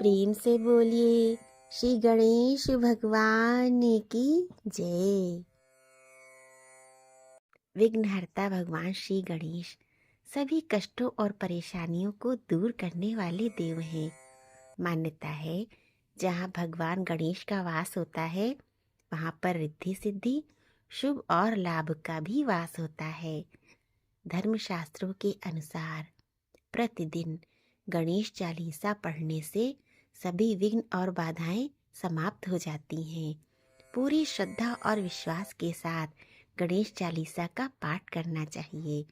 प्रेम से बोलिए श्री गणेश भगवान की जय। विघ्नहर्ता भगवान श्री गणेश सभी कष्टों और परेशानियों को दूर करने वाले देव हैं। मान्यता है जहाँ भगवान गणेश का वास होता है वहाँ पर रिद्धि सिद्धि, शुभ और लाभ का भी वास होता है। धर्मशास्त्रों के अनुसार प्रतिदिन गणेश चालीसा पढ़ने से सभी विघ्न और बाधाएं समाप्त हो जाती हैं। पूरी श्रद्धा और विश्वास के साथ गणेश चालीसा का पाठ करना चाहिए।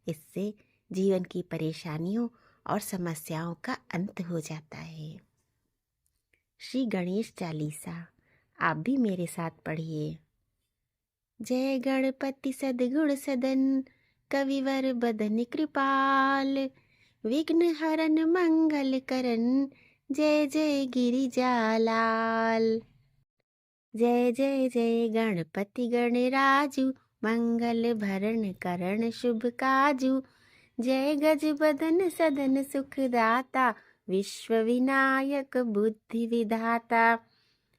इससे जीवन की परेशानियों और समस्याओं का अंत हो जाता है। श्री गणेश चालीसा आप भी मेरे साथ पढ़िए। जय गणपति सद्गुण सदन, कविवर बदन कृपाल, विघ्न हरन मंगल करन, जय जय गिरिजालाल। जय जय जय गणपति गणराजु, मंगल भरण करण शुभ काजू, जय गज बदन सदन सुखदाता, विश्व विनायक बुद्धि विधाता,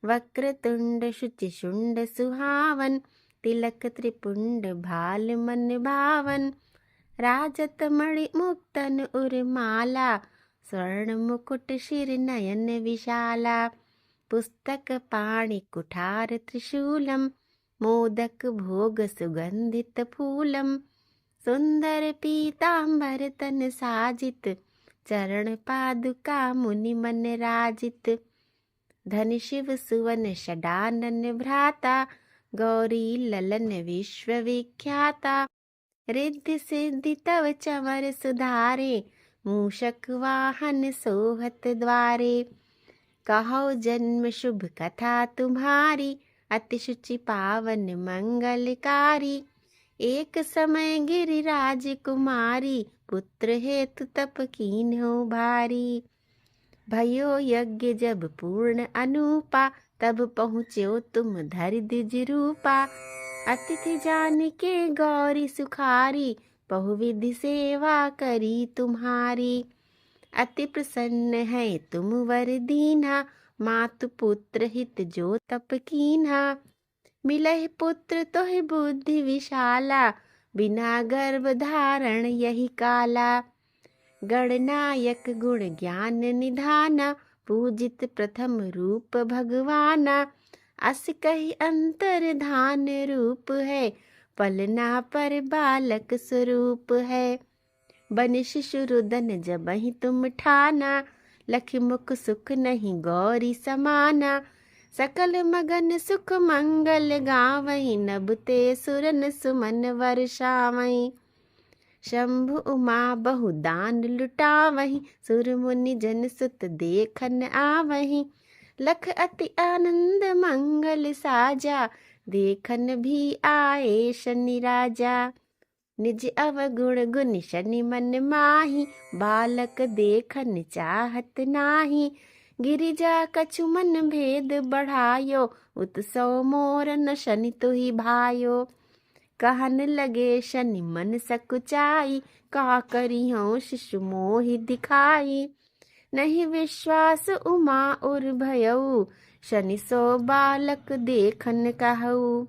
वक्रतुंड शुचि शुंड सुहावन, तिलक त्रिपुंड भाल मन भावन, राजत मणि मुक्तन उर्माला, स्वर्ण मुकुट शिर नयन विशाला, पुस्तक पाणि कुठार त्रिशूलम, मोदक भोग सुगंधित फूलम, सुंदर पीतांबर तन साजित, चरण पादुका मुनि मन राजित, धन शिव सुवन षडानन भ्राता, गौरी ललन विश्व विख्याता, रिद्धि सिद्धि तव चमर सुधारे, मूषक वाहन सोहत द्वारे, कहो जन्म शुभ कथा तुम्हारी, अति शुचि पावन मंगलकारी, एक समय गिरिराज कुमारी, पुत्र हेतु तप कीन्हो भारी, भयो यज्ञ जब पूर्ण अनूपा, तब पहुँच्यो तुम धरि द्विज रूपा, अतिथि जान के गौरी सुखारी, बहुविधि सेवा करी तुम्हारी, अति प्रसन्न है तुम वर दीन्हा, मातु पुत्र हित जो तप कीन्हा, मिलहि पुत्र तोहि बुद्धि विशाला, बिना गर्भ धारण यही काला, गणनायक गुण ज्ञान निधाना, पूजित प्रथम रूप भगवाना, अस कही अंतर धान रूप है, पलना पर बालक स्वरूप है, बन शिशु रुदन जबहि तुम ठाना, लखि मुख सुख नहीं गौरी समाना, सकल मगन सुख मंगल गावहीं, नभते सुरन सुमन वर्षावहीं, शंभु उमा बहु दान लुटावहीं, सुर मुनि जन सुत देखन आवहीं, लख अति आनंद मंगल साजा, देखन भी आए शनि राजा, निज अवगुण गुण शनि मन माही, बालक देखन चाहत नाही, गिरिजा कछु मन भेद बढ़ायो, उत्सव मोर न शनि तुहि भायो, कहन लगे शनि मन सकुचाई, का करिहूँ शिशु मोहि दिखाई, नहीं विश्वास उमा उर भयऊ, शनि सो बालक देखन कहऊ,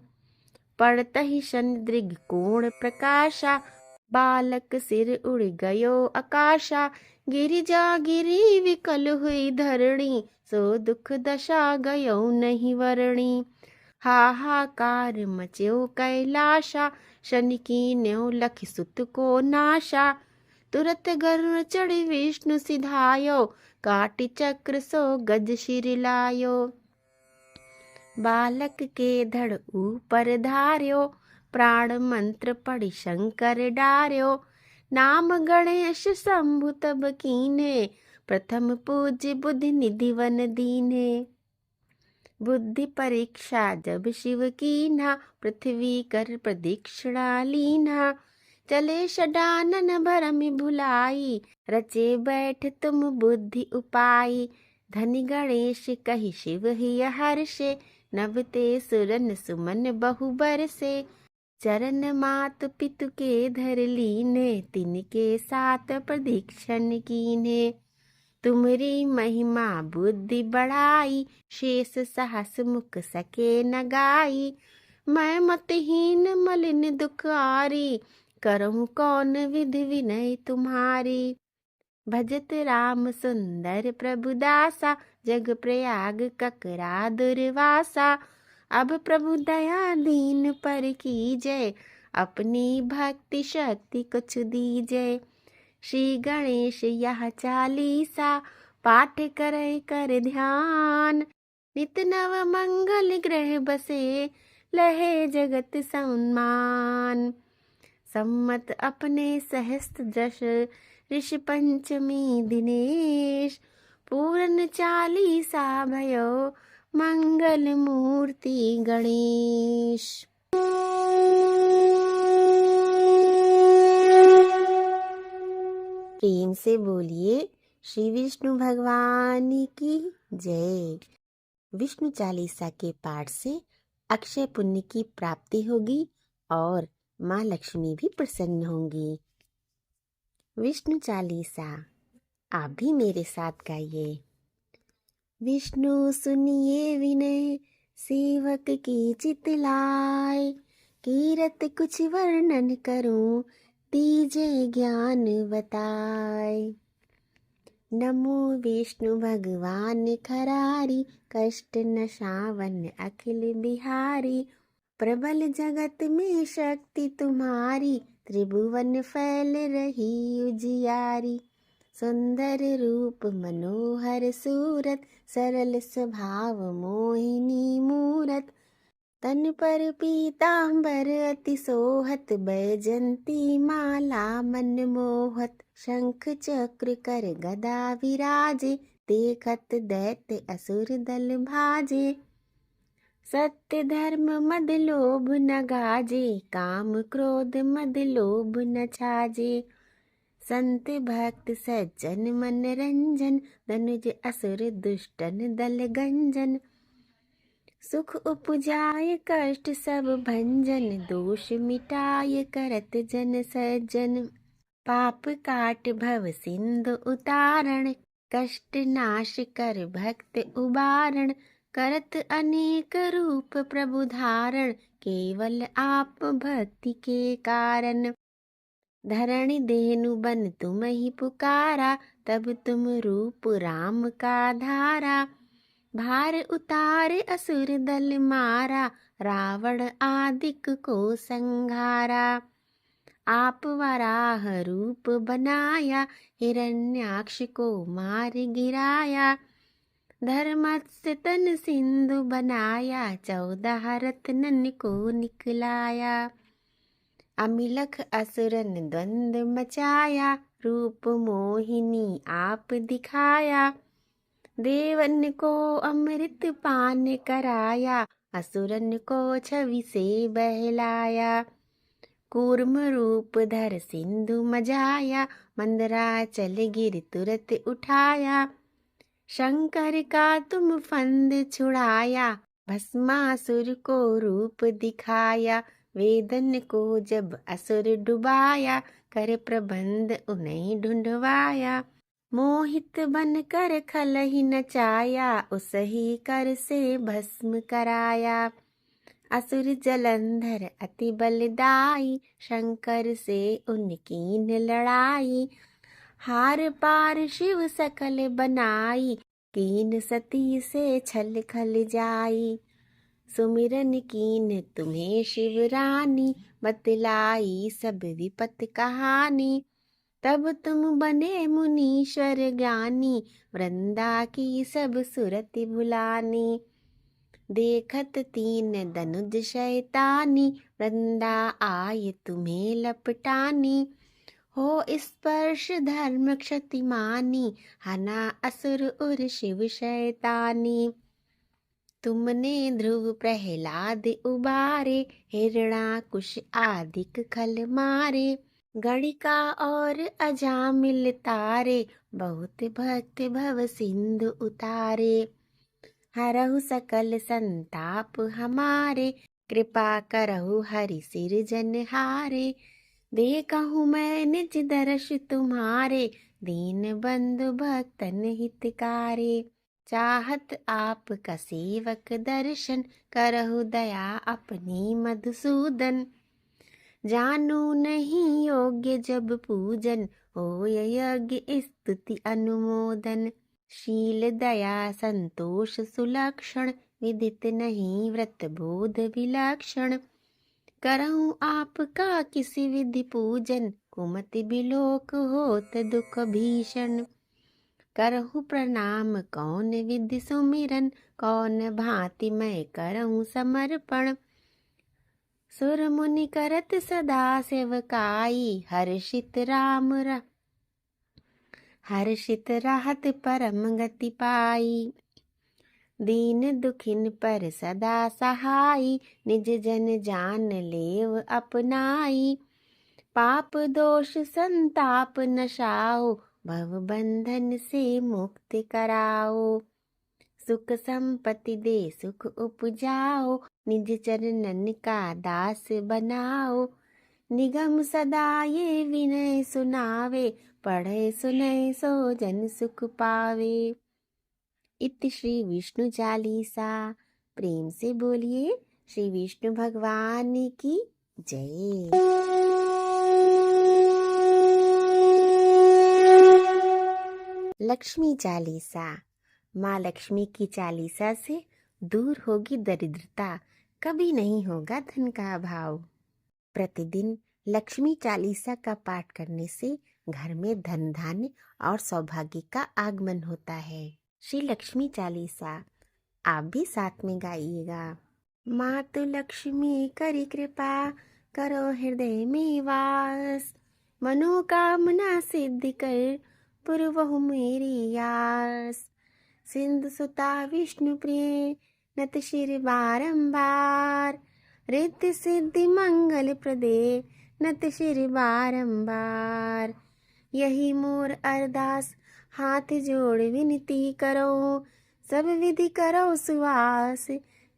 पड़तहि शनि दृग कोण प्रकाशा, बालक सिर उड़ गयो आकाशा, गिरिजा गिरी विकल हुई धरणी, सो दुख दशा गयो नहीं वरणी, हाहाकार मच्यो कैलाशा, शनि कीन्यो लखि सुत को नाशा, तुरत गरुड़ चढ़ि विष्णु सिधायो, काटि चक्र सो गज शिर लायो, बालक के धड़ ऊपर धार्यो, प्राण मंत्र पढ़ि शंकर डार्यो, नाम गणेश शंभु तब कीन्हे, प्रथम पूज्य बुद्धि निधि वन दीन्हे, बुद्धि परीक्षा जब शिव कीन्हा, पृथ्वी कर प्रदक्षिणा लीन्हा, चले षडानन भरम भुलाई, रचे बैठ तुम बुद्धि उपाई, धनि गणेश कहि शिव हिय हर्षे, नभते सुरन सुमन बहु बरसे, चरण मात पितु के धर लीन्हे, तिनके साथ प्रदक्षिण कीन्हे, तुमरी महिमा बुद्धि बढ़ाई, शेष सहस मुख सके न गाई। मैं मतहीन मलिन दुखारी, करहूँ कौन विधि विनय तुम्हारी। भजत राम सुंदर प्रभु दासा, जग प्रयाग ककरा दुर्वासा। अब प्रभु दया दीन पर कीजय, अपनी भक्ति शक्ति कुछ दीजय। श्री गणेश यह चालीसा, पाठ करे कर ध्यान। नित नव मंगल ग्रह बसे, लहे जगत सम्मान। सम्मत अपने सहस्त्र दश, ऋषि पंचमी दिनेश। पूर्ण चालीसा भयो, मंगल मूर्ति गणेश। प्रेम से बोलिए श्री विष्णु भगवान की जय। विष्णु चालीसा के पाठ से अक्षय पुण्य की प्राप्ति होगी और माँ लक्ष्मी भी प्रसन्न होंगी। विष्णु चालीसा आप भी मेरे साथ गाइए। विष्णु सुनिए विनय, सेवक की चितलाय। कीरत कुछ वर्णन करूं, दीजे ज्ञान बताए। नमो विष्णु भगवान खरारी, कष्ट नशावन अखिल बिहारी। प्रबल जगत में शक्ति तुम्हारी, त्रिभुवन फैल रही उजियारी। सुंदर रूप मनोहर सूरत, सरल स्वभाव मोहिनी मूरत। तन पर पीतांबर अति सोहत, बैजंती माला मन मोहत। शंख चक्र कर गदा विराजे, देखत दैत्य असुर दल भाजे। सत्य धर्म मद लोभ न गाजे, काम क्रोध मद लोभ न छाजे। संत भक्त सज्जन मन रंजन, धनुज असुर दुष्टन दल गंजन। सुख उपजाय कष्ट सब भंजन, दोष मिटाय करत जन सज्जन। पाप काट भव सिंधु उतारण, कष्ट नाश कर भक्त उबारण। करत अनेक रूप प्रभु धारण, केवल आप भक्ति के कारण। धरणि धेनु बन तुम ही पुकारा, तब तुम रूप राम का धारा। भार उतारे असुर दल मारा, रावण आदिक को संघारा। आप वराह रूप बनाया, हिरण्याक्ष को मार गिराया। धर्मस्य तन सिंधु बनाया, 14 रत्नन को निकलाया। अमिलख असुरन द्वंद मचाया, रूप मोहिनी आप दिखाया। देवन को अमृत पान कराया, असुरन को छवि से बहलाया। कूर्म रूप धर सिंधु मजाया, मंदराचल गिर तुरत उठाया। शंकर का तुम फंद छुड़ाया, भस्मासुर को रूप दिखाया। वेदन को जब असुर डुबाया, कर प्रबंध उन्हें ढूंढवाया। मोहित बन कर खल ही नचाया, उसही कर से भस्म कराया। असुर जलंधर अति बलदाई, शंकर से उनकी लड़ाई। हार पार शिव सकल बनाई, कीन सती से छल खल जाई। सुमिरन कीन तुम्हें शिव रानी, बतलाई सब विपत कहानी। तब तुम बने मुनीश्वर ज्ञानी, वृंदा की सब सुरति भुलानी। देखत 3 दनुज शैतानी, वृंदा आय तुम्हें लपटानी। हो स्पर्श धर्म क्षतिमानी, हना असुर उर शिव शैतानी। तुमने ध्रुव प्रहलाद उबारे, हिरणाकुश आदिक खल मारे। गणिका और अजामिल तारे, बहुत भक्त भव सिंधु उतारे। हरहु सकल संताप हमारे, कृपा करहु हरि सिर जनहारे। देखा हूँ मैं निज दर्श तुम्हारे, दीन बंधु भक्तन हितकारे। चाहत आपका सेवक दर्शन, करहु दया अपनी मधुसूदन। जानू नहीं योग्य जब पूजन, होय यज्ञ स्तुति अनुमोदन। शील दया संतोष सुलक्षण, विदित नहीं व्रत बोध विलक्षण। करहूँ आपका किसी विधि पूजन, कुमति बिलोक होत दुख भीषण। करहूँ प्रणाम कौन विधि सुमिरन, कौन भांति मैं करहूँ समर्पण। सुर मुनि करत सदा सेवकाई, हर्षित राहत परम गति पाई। दीन दुखिन पर सदा सहाई, निज जन जान लेव अपनाई। पाप दोष संताप नशाओ, भव बंधन से मुक्ति कराओ। सुख संपत्ति दे सुख उपजाओ, निज चरणन का दास बनाओ। निगम सदा ये विनय सुनावे, पढ़े सुनय सो जन सुख पावे। इति श्री विष्णु चालीसा। प्रेम से बोलिए श्री विष्णु भगवान की जय। लक्ष्मी चालीसा। माँ लक्ष्मी की चालीसा से दूर होगी दरिद्रता, कभी नहीं होगा धन का अभाव। प्रतिदिन लक्ष्मी चालीसा का पाठ करने से घर में धन धान्य और सौभाग्य का आगमन होता है। श्री लक्ष्मी चालीसा आप भी साथ में गाइएगा। मातु लक्ष्मी करी कृपा, करो हृदय में वास। मनोकामना सिद्ध कर, पूर्वहु मेरी आस। सिंधु सुता विष्णु प्रिय, नत शिर बारंबार। रिद्धि सिद्धि मंगल प्रदे, नत शिर बारंबार। यही मोर अरदास, हाथ जोड़ विनती करो। सब विधि करो सुवास,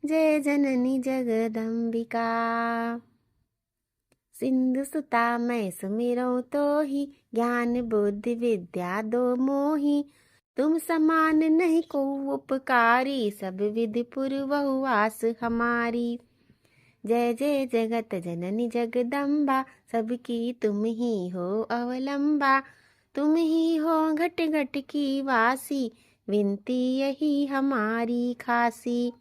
जय जननी जगदम्बिका। सिंधु सुता मैं सुमिरो तो ही, ज्ञान बुद्धि विद्या दो मोही। तुम समान नहीं को उपकारी, सब विधि पूर्वहु आस हमारी। जय जय जगत जननी जगदम्बा, सबकी तुम ही हो अवलंबा। तुम ही हो घट घट की वासी, विनती यही हमारी खासी।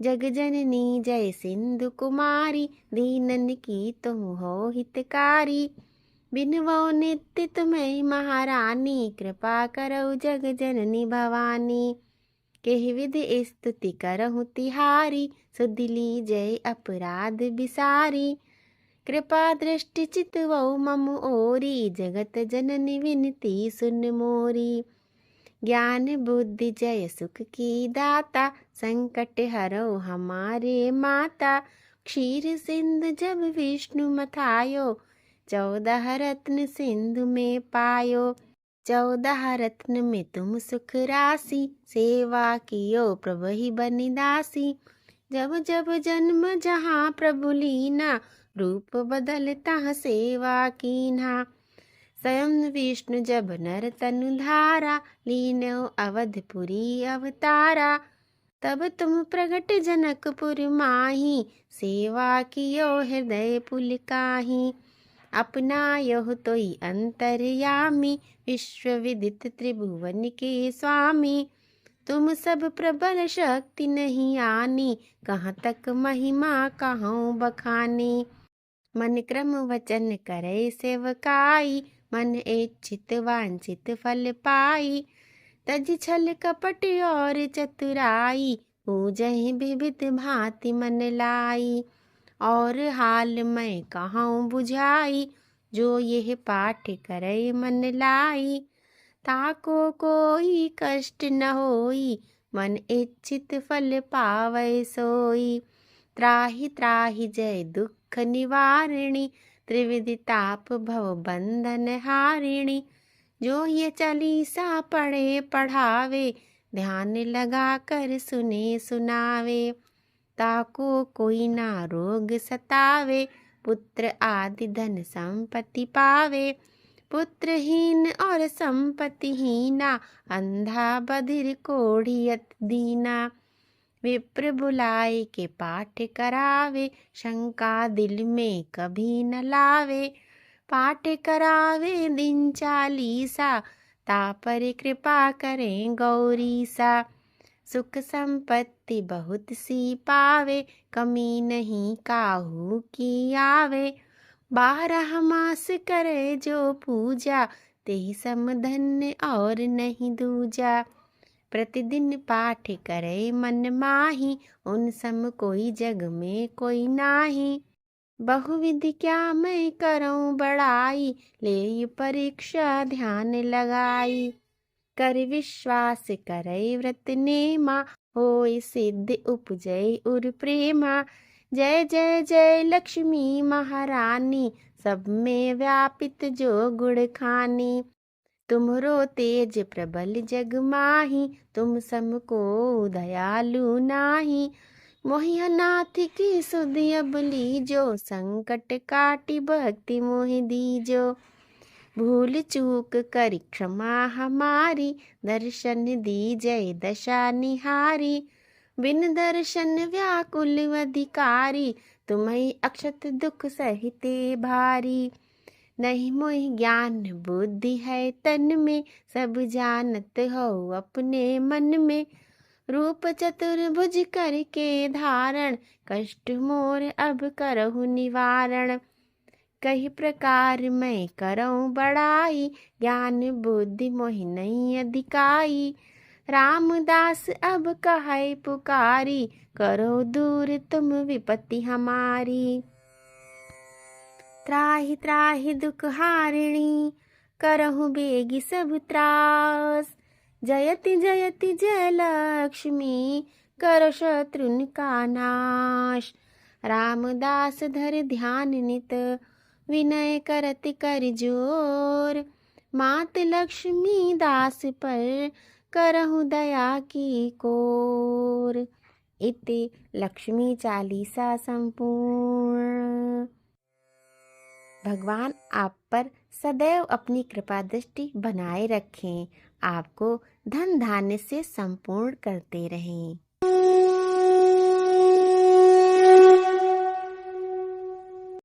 जग जननी जय सिंधु कुमारी, दीनन की तुम हो हितकारी। बिनवो नित्य तुम्हें महारानी, कृपा करो जग जननी भवानी। केहि विधि स्तुति करहु तिहारी, सुध लीजय अपराध बिसारी। कृपा दृष्टि चितवो मम ओरी, जगत जननी विनती सुन मोरी। ज्ञान बुद्धि जय सुख की दाता, संकट हरो हमारे माता। क्षीर सिंधु जब विष्णु मथायो, 14 रत्न सिंधु में पायो। 14 रत्न में तुम सुख राशि, सेवा कियो प्रभु ही बनि दासी। जब जब जन्म जहाँ प्रभु लीना, रूप बदलता सेवा कीन्हा। स्वयं विष्णु जब नर तनु धारा, लीनो अवधपुरी अवतारा। तब तुम प्रगट जनकपुर माही, सेवा कियो हृदय पुलकाही। अपनायो तोई अंतर्यामी, विश्व विदित त्रिभुवन के स्वामी। तुम सब प्रबल शक्ति नहीं आनी, कहाँ तक महिमा कहूँ बखानी। मन क्रम वचन करे सेवकाई, मन इच्छित वांछित फल पाई। तज छल कपट और चतुराई, पूजहि विविध भांति मन लाई। और हाल मैं कहूँ बुझाई, जो यह पाठ करे मन लाई। ताको कोई कष्ट न होई, मन इच्छित फल पावै सोई। त्राहि त्राहि जय दुख निवारिणी, त्रिविधि ताप भव बंधन हारिणी। जो ये चालीसा पढ़े पढ़ावे, ध्यान लगा कर सुने सुनावे। ताको कोई ना रोग सतावे, पुत्र आदि धन संपत्ति पावे। पुत्रहीन और संपत्तिहीना, अंधा बधिर कोढ़ियत दीना। विप्र बुलाए के पाठ करावे, शंका दिल में कभी न लावे। पाठ करावे दिन 40, तापर कृपा करें गौरीसा। सुख संपत्ति बहुत सी पावे, कमी नहीं काहू की आवे। 12 मास करे जो पूजा, तेहि सम धन्य और नहीं दूजा। प्रतिदिन पाठ करे मन माही, उन सम कोई जग में कोई नाही। बहुविधि क्या मैं करऊं बड़ाई, ले परीक्षा ध्यान लगाई। कर विश्वास करे व्रत नेमा, होय सिद्ध उपजय उर प्रेमा। जय जय जय लक्ष्मी महारानी, सब में व्यापित जो गुण खानी। तुमरो तेज प्रबल जग माही, तुम सम को दयालु नाही। मोहि अनाथ की सुध अब लीजो, संकट काटि भक्ति मोहि दीजो। भूल चूक करि क्षमा हमारी, दर्शन दीजय दशा निहारी। बिन दर्शन व्याकुल अधिकारी, तुम्हें अक्षत दुख सहिते भारी। नहीं मोहि ज्ञान बुद्धि है तन में, सब जानत हो अपने मन में। रूप चतुर्भुज करके धारण, कष्ट मोर अब करहु निवारण। कई प्रकार मैं करऊं बड़ाई, ज्ञान बुद्धि मोहि नहीं अधिकाई। रामदास अब कहै पुकारी, करो दूर तुम विपत्ति हमारी। त्राहि त्राहि दुख हारिणी, करहु बेगी सब त्रास। जयति जयति जय लक्ष्मी, करो शत्रुन का नाश। रामदास धर ध्यान नित, विनय करति कर जोर। मात लक्ष्मी दास पर, करहु दया की कोर। इति लक्ष्मी चालीसा संपूर्ण। भगवान आप पर सदैव अपनी कृपा दृष्टि बनाए रखें, आपको धन धान्य से संपूर्ण करते रहें।